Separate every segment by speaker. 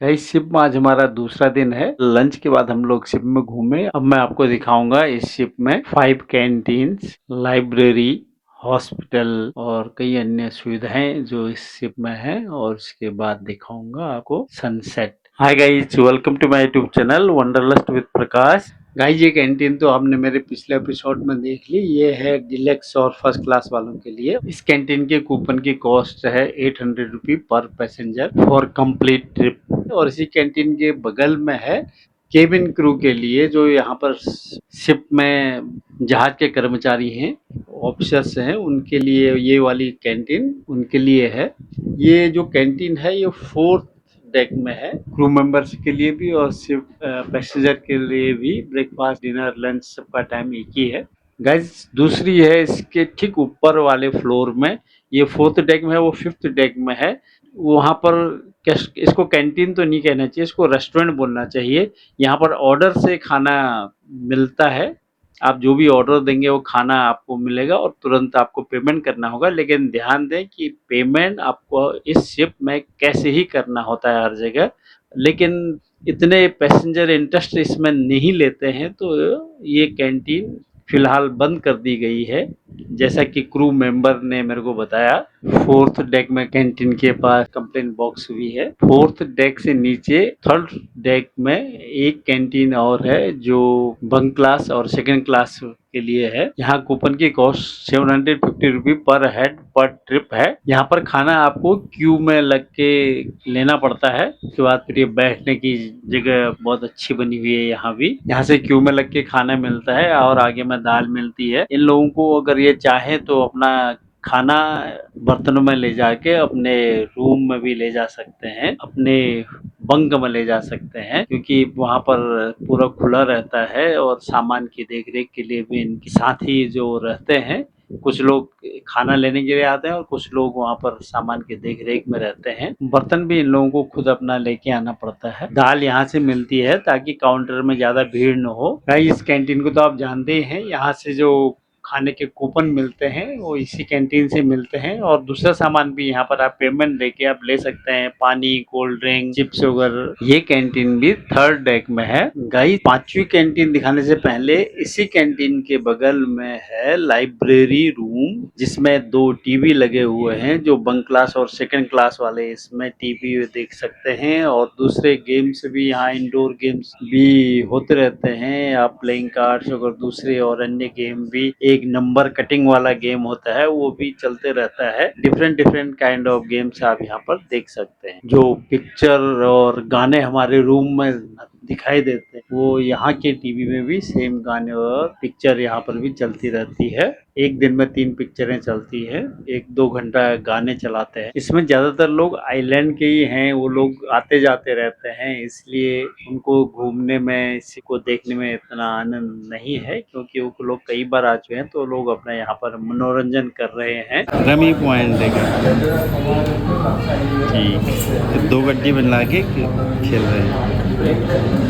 Speaker 1: Guys ship में आज हमारा दूसरा दिन है। लंच के बाद हम लोग शिप में घूमे। अब मैं आपको दिखाऊंगा इस शिप में 5 कैंटीन्स, लाइब्रेरी, हॉस्पिटल और कई अन्य सुविधाएं जो इस शिप में है। और उसके बाद दिखाऊंगा आपको sunset. Hi guys, welcome to my YouTube channel wanderlust with Prakash. Guys ये कैंटीन तो आपने मेरे पिछले एपिसोड में देख ली। ये है डिलक्स और फर्स्ट क्लास वालों के लिए। इस कैंटीन के कूपन की कॉस्ट है 800 रुपी पर पैसेंजर फॉर कंप्लीट ट्रिप। और इसी कैंटीन के बगल में है केबिन क्रू के लिए, जो यहाँ पर शिप में जहाज के कर्मचारी हैं, ऑफिसर्स हैं, उनके लिए ये वाली कैंटीन उनके लिए है। ये जो कैंटीन है ये 4th डेक में है। क्रू मेंबर्स के लिए भी और सिर्फ पैसेंजर के लिए भी ब्रेकफास्ट, डिनर, लंच सबका टाइम एक ही है। गाइस दूसरी है इसके ठीक ऊपर वाले फ्लोर में, ये 4th डेक में है, वो 5th डेक में है। वहाँ पर इसको कैंटीन तो नहीं कहना चाहिए, इसको रेस्टोरेंट बोलना चाहिए। यहाँ पर ऑर्डर से खाना मिलता है। आप जो भी ऑर्डर देंगे वो खाना आपको मिलेगा और तुरंत आपको पेमेंट करना होगा। लेकिन ध्यान दें कि पेमेंट आपको इस शिप में कैसे ही करना होता है हर जगह। लेकिन इतने पैसेंजर इंटरेस्ट इसमें नहीं लेते हैं, तो ये कैंटीन फिलहाल बंद कर दी गई है, जैसा कि क्रू मेंबर ने मेरे को बताया। 4th डेक में कैंटीन के पास कंप्लेंट बॉक्स भी है। 4th डेक से नीचे 3rd डेक में एक कैंटीन और है, जो बंक क्लास और सेकंड क्लास के लिए है। यहाँ कूपन की कॉस्ट 750 रुपी पर हेड पर ट्रिप है। यहाँ पर खाना आपको क्यू में लग के लेना पड़ता है। उसके बाद फिर ये बैठने की जगह बहुत अच्छी बनी हुई है। यहाँ भी यहाँ से क्यू में लग के खाना मिलता है और आगे में दाल मिलती है। इन लोगों को अगर ये चाहे तो अपना खाना बर्तनों में ले जाके अपने रूम में भी ले जा सकते हैं, अपने बंक में ले जा सकते हैं, क्योंकि वहाँ पर पूरा खुला रहता है। और सामान की देखरेख के लिए भी इनके साथी जो रहते हैं, कुछ लोग खाना लेने के लिए आते हैं और कुछ लोग वहाँ पर सामान की देखरेख में रहते हैं। बर्तन भी इन लोगों को खुद अपना लेके आना पड़ता है। दाल यहाँ से मिलती है ताकि काउंटर में ज्यादा भीड़ न हो। भाई इस कैंटीन को तो आप जानते ही हैं। यहाँ से जो खाने के कूपन मिलते हैं वो इसी कैंटीन से मिलते हैं। और दूसरा सामान भी यहाँ पर आप पेमेंट देके आप ले सकते हैं, पानी, कोल्ड ड्रिंक, चिप्स वगैरह। ये कैंटीन भी 3rd डेक में है। गाइस 5वीं कैंटीन दिखाने से पहले इसी कैंटीन के बगल में है लाइब्रेरी रूम, जिसमें 2 टीवी लगे हुए हैं। जो बंक क्लास और सेकंड क्लास वाले इसमें टीवी देख सकते हैं। और दूसरे गेम्स भी यहाँ, इंडोर गेम्स भी होते रहते हैं। आप प्लेइंग कार्ड्स और दूसरे और अन्य गेम भी, एक नंबर कटिंग वाला गेम होता है वो भी चलते रहता है। Different different kind of games आप यहाँ पर देख सकते हैं। जो पिक्चर और गाने हमारे रूम में दिखाई देते हैं, वो यहाँ के टीवी में भी सेम गाने और पिक्चर यहाँ पर भी चलती रहती है। एक दिन में 3 पिक्चरें चलती है, 1-2 घंटा गाने चलाते हैं। इसमें ज्यादातर लोग आइलैंड के ही हैं, वो लोग आते जाते रहते हैं, इसलिए उनको घूमने में, इसी को देखने में इतना आनंद नहीं है, क्योंकि वो लोग कई बार आ चुके हैं। तो लोग अपना यहाँ पर मनोरंजन कर रहे हैं। रमी पॉइंट देगा, ठीक है, 2 गड्डी बना के खेल रहे हैं।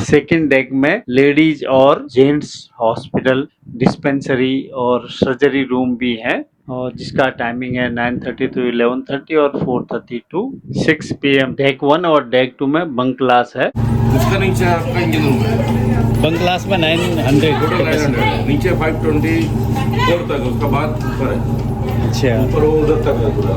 Speaker 1: सेकंड डेक में लेडीज और जेंट्स हॉस्पिटल, डिस्पेंसरी और सर्जरी रूम भी है, और जिसका टाइमिंग है 9:30 to 11:30 और 4:30 to 6 PM। डेक 1 और डेक 2 में बंक क्लास है।
Speaker 2: उसका नीचे आपका इंजन रूम है।
Speaker 1: बंक क्लास में 900
Speaker 2: नीचे 524 तक, उसका बाद ऊपर है।
Speaker 1: अच्छा,
Speaker 2: ऊपर वो उधर तक है पूरा,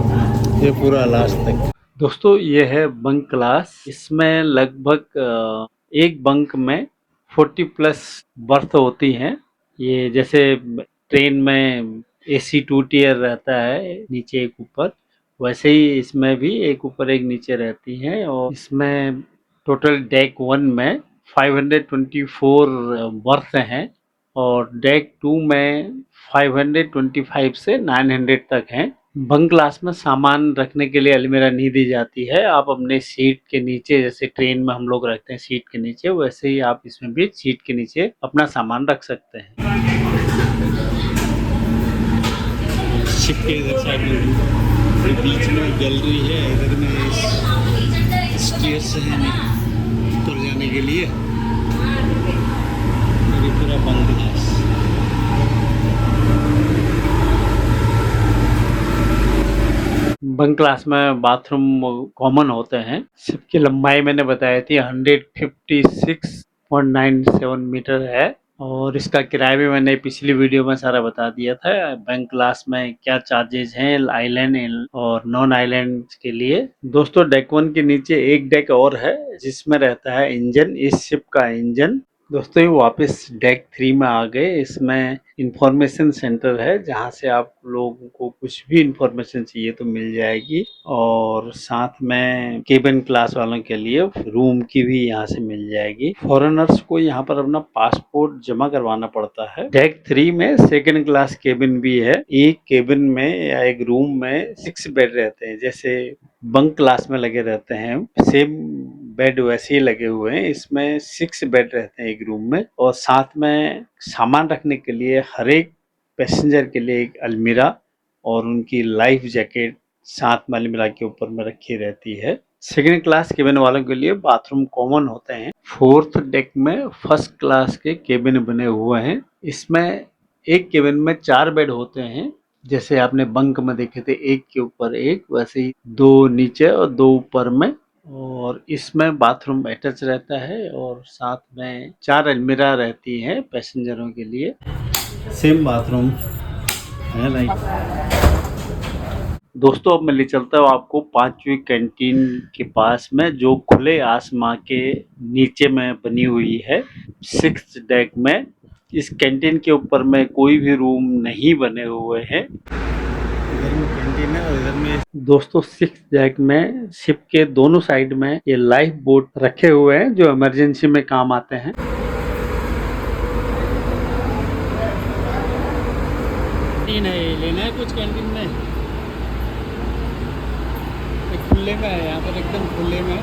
Speaker 1: ये पूरा लास्ट तक। दोस्तों ये है बंक क्लास। इसमें लगभग एक बंक में 40 प्लस बर्थ होती हैं। ये जैसे ट्रेन में AC 2 टियर रहता है, नीचे एक ऊपर, वैसे ही इसमें भी एक ऊपर एक नीचे रहती हैं। और इसमें टोटल डेक 1 में 524 बर्थ हैं और डेक 2 में 525 से 900 तक हैं। बंक क्लास में सामान रखने के लिए अलमीरा नहीं दी जाती है। आप अपने सीट के नीचे, जैसे ट्रेन में हम लोग रखते हैं सीट के नीचे, वैसे ही आप इसमें भी सीट के नीचे अपना सामान रख सकते हैं। शिप के इधर साइड में बीच में गैलरी है, इधर में स्टेयर्स हैं ऊपर जाने के लिए। और ये पूरा बंक क्लास। बंक क्लास में बाथरूम कॉमन होते हैं। शिप की लंबाई मैंने बताई थी 156.97 मीटर है और इसका किराया भी मैंने पिछली वीडियो में सारा बता दिया था। बैंक क्लास में क्या चार्जेस हैं आइलैंड और नॉन आइलैंड के लिए। दोस्तों डेक 1 के नीचे एक डेक और है जिसमें रहता है इंजन, इस शिप का इंजन। दोस्तों ये वापस डेक 3 में आ गए। इसमें इंफॉर्मेशन सेंटर है जहां से आप लोगों को कुछ भी इंफॉर्मेशन चाहिए तो मिल जाएगी और साथ में केबिन क्लास वालों के लिए रूम की भी यहाँ से मिल जाएगी। फॉरेनर्स को यहाँ पर अपना पासपोर्ट जमा करवाना पड़ता है। डेक 3 में सेकंड क्लास केबिन भी है। एक केबिन में या एक रूम में 6 बेड रहते हैं, जैसे बंक क्लास में लगे रहते हैं सेम बेड वैसे ही लगे हुए हैं। इसमें 6 बेड रहते हैं एक रूम में और साथ में सामान रखने के लिए हर एक पैसेंजर के लिए एक अलमीरा और उनकी लाइफ जैकेट साथ में अलमीरा के ऊपर में रखी रहती है। सेकेंड क्लास केबिन वालों के लिए बाथरूम कॉमन होते हैं। फोर्थ डेक में फर्स्ट क्लास के केबिन बने हुए हैं। इसमें एक केबिन में 4 बेड होते हैं, जैसे आपने बंक में देखे थे एक के ऊपर एक, वैसे ही 2 नीचे और 2 ऊपर में। और इसमें बाथरूम अटैच रहता है और साथ में 4 अलमीरा रहती है पैसेंजरों के लिए। सेम बाथरूम है लाइक। दोस्तों अब मैं ले चलता हूँ आपको 5वीं कैंटीन के पास में, जो खुले आसमां के नीचे में बनी हुई है 6th डेक में। इस कैंटीन के ऊपर में कोई भी रूम नहीं बने हुए हैं। इधर में कैंटीन है और इधर में दोस्तों 6th डेक में शिप के दोनों साइड में ये लाइफ बोट रखे हुए हैं जो इमरजेंसी में काम आते हैं। कैंटीन है, लेना है कुछ कैंटीन में? खुले में है, यहाँ पर एकदम खुले में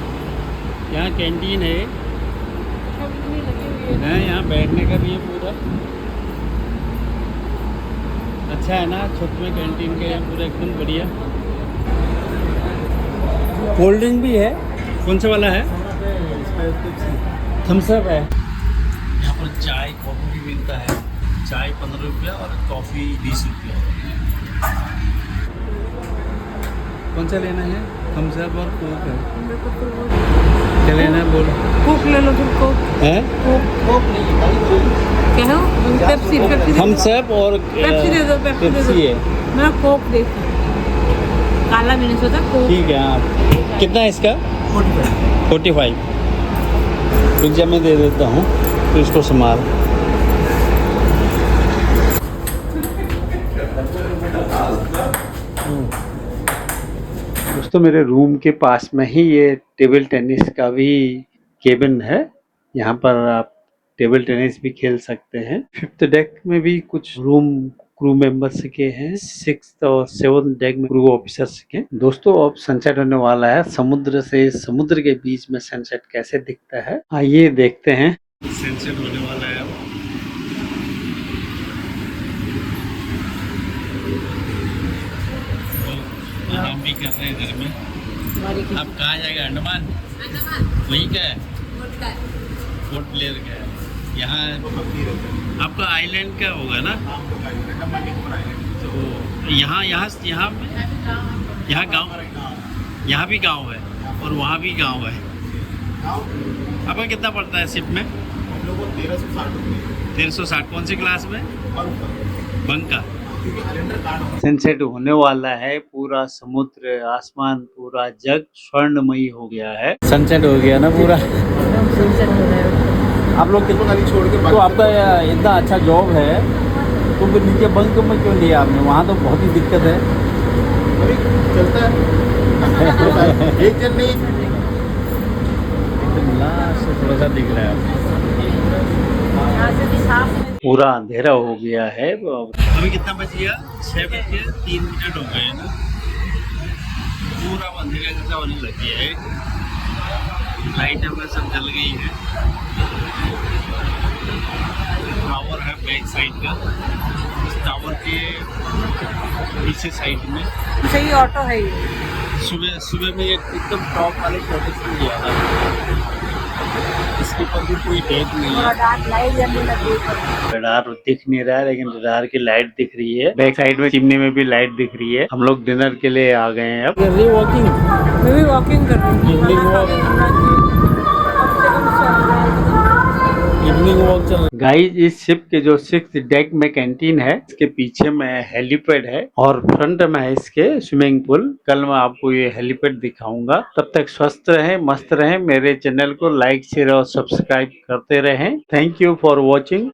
Speaker 1: यहाँ कैंटीन है। यहाँ बैठने का भी है पूरा। अच्छा है ना, छत में कैंटीन का यहाँ पूरा एकदम बढ़िया। कोल्ड ड्रिंक भी है। कौन सा वाला है? थम्स अप है। यहाँ पर चाय कॉफ़ी भी मिलता है। चाय 15 रुपया और कॉफ़ी 20 रुपया। कौन सा लेना है? थम्स अप और कोक है। क्या लेना है बोलो?
Speaker 3: कोक ले लो तुम। कोक
Speaker 1: है?
Speaker 3: कोक नहीं क्या हो? पेप्सी
Speaker 1: थम्स अप और
Speaker 3: पेप्सी दे दो।
Speaker 1: पेप्सी है।
Speaker 3: मैं कोक देती काला भी नहीं सोचा कोक।
Speaker 1: ठीक है। आप कितना है इसका? 45। रुक जा मैं दे देता हूँ तो इसको संभाल। दोस्तों मेरे रूम के पास में ही ये टेबल टेनिस का भी केबिन है। यहाँ पर आप टेबल टेनिस भी खेल सकते हैं। 5th डेक में भी कुछ रूम क्रू मेंबर्स के हैं। 6th और 7th डेक में क्रू ऑफिसर्स के। दोस्तों अब सनसेट होने वाला है। समुद्र से समुद्र के बीच में सनसेट कैसे दिखता है आइए देखते हैं। सनसेट होने वाला है। हम भी कर रहे हैं घर में। आप कहाँ जाएगा? अंडमान? वही का है? पोर्ट ब्लेयर का है। यहाँ आपका आइलैंड का होगा ना? तो यहाँ गांव, यहाँ भी गांव है और वहाँ भी गांव है। आपका कितना पड़ता है शिप में? 1360। कौन सी क्लास में? बंक का। सनसेट होने वाला है। पूरा समुद्र, आसमान, पूरा जग स्वर्णमयी हो गया है। सनसेट हो गया ना पूरा।
Speaker 3: सनसेट हो रहा है।
Speaker 1: आप लोग कितना छोड़ के तो आपका इतना अच्छा जॉब है तो फिर नीचे बंक में क्यों लिया आपने? वहाँ तो बहुत ही दिक्कत है।
Speaker 4: अभी चलता है। एक जन नहीं
Speaker 1: थोड़ा सा दिख रहा है। पूरा अंधेरा हो गया है। अभी कितना बज गया? 6:03 हो गए ना। पूरा अंधेरा जैसा होने लग गया है। लाइट हमें सब जल गई है। टावर है बैक साइड का। इस टावर के पीछे साइड में
Speaker 3: सही ऑटो है ये।
Speaker 1: सुबह में एकदम टॉप वाले छोटे से लिया था। इसके ऊपर
Speaker 4: अभी कोई डेट नहीं है।
Speaker 1: रडार दिख नहीं रहा है, लेकिन रडार की लाइट दिख रही है। बैक साइड में चिमनी में भी लाइट दिख रही है। हम लोग डिनर के लिए आ गए हैं अब।
Speaker 4: वॉकिंग
Speaker 3: मैं भी वॉकिंग कर रही हूँ।
Speaker 4: इवनिंग वॉक इवनिंग वॉक चल
Speaker 1: गाइस, इस शिप के जो 6th डेक में कैंटीन है, इसके पीछे में हेलीपैड है और फ्रंट में है इसके स्विमिंग पूल। कल मैं आपको ये हेलीपैड दिखाऊंगा। तब तक स्वस्थ रहें, मस्त रहें। मेरे चैनल को लाइक शेयर और सब्सक्राइब करते रहें। Thank you for watching.